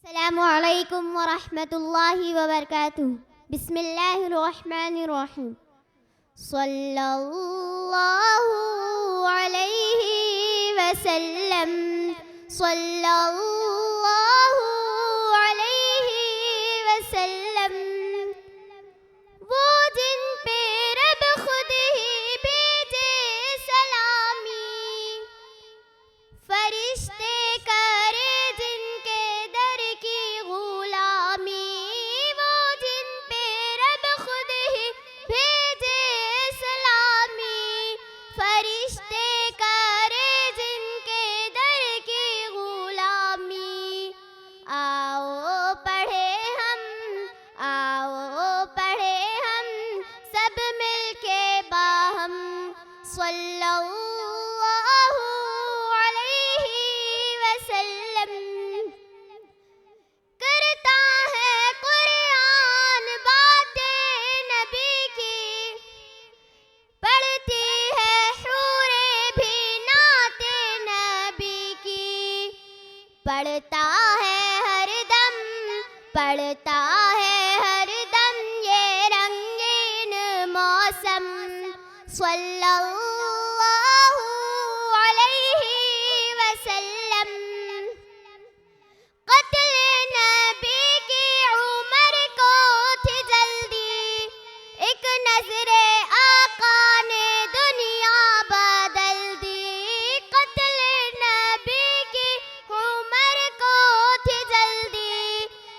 अस्सलामु अलैकुम व रहमतुल्लाहि व बरकातुहू। बिस्मिल्लाहिर रहमानिर रहीम। सल्लल्लाहु अलैहि वसल्लम, सल्लल्लाहु अलैहि वसल्लम। वो जिन पे रब खुद ही भेजे सलामी, फरिश्ते करे जिनके दर की गुलामी। वो जिन पे रब खुद ही भेजे सलामी, फरिश्ते करे जिनके दर की गुलामी। आओ पढ़े हम, आओ पढ़े हम सब मिलके बाहम, सल्लल्लाहु अलैहि वसल्लम। करता है कुरान बातें नबी की, पढ़ती है हूरे भी नाते नबी की। पढ़ता है हरदम, पढ़ता है हरदम ये रंगीन मौसम, सल्लल्लाहु अलैहि वसल्लम। क़त्ल नबी की उमर को थी जल्दी, एक नजरे आका ने दुनिया बदल दी। क़त्ल नबी की उमर को थी जल्दी,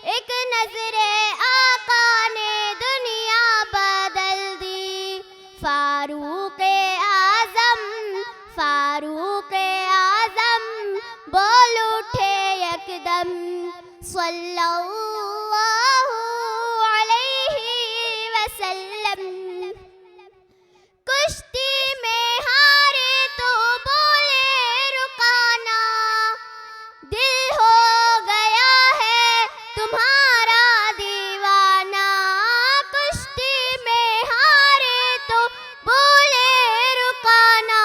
एक नजरे आका ने दुनिया बदल दी। फारूक आज़म, फारूक आज़म बोल उठे यकदम, सल्लल्लाहु अलैहि वसल्लम। कुश्ती में हारे तो बोले रुकाना, दिल हो गया है तुम्हारा दीवाना। कुश्ती में हारे तो बोले रुकाना,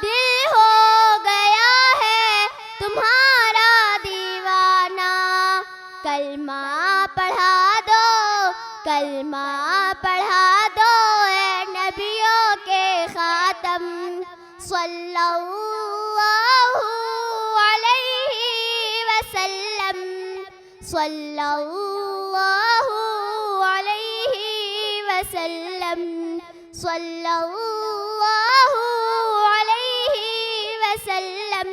दिल हो गया है तुम्हारा दीवाना। कलमा पढ़ा दो, कलमा पढ़ा दो ए नबियों के खातम, सल्लल्लाहु अलैहि वसल्लम, सल्लल्लाहु अलैहि वसल्लम, सल्लल्लाहु अलैहि वसल्लम।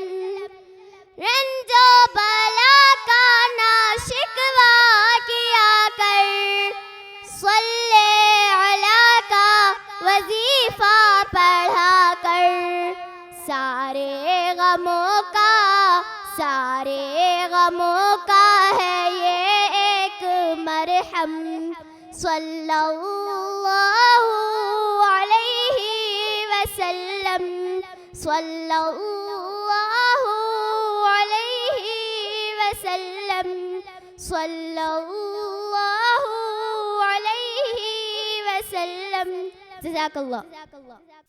रंजो बला का ना शिकवा किया कर, सल्ले अला का वजीफा पढ़ा कर। सारे गमों का, सारे गमों का है ये एक मरहम, सल्लल्लाहु अलैहि वसल्लम, सल्लल्लाहु अलैहि वसल्लम, सल्लल्लाहु अलैहि वसल्लम। जज़ाकल्लाह।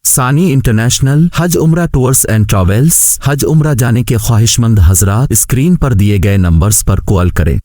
सानी इंटरनेशनल हज उम्रा टूर्स एंड ट्रैवल्स। हज उम्रा जाने के ख्वाहिशमंद हजरात स्क्रीन पर दिए गए नंबर्स पर कॉल करें।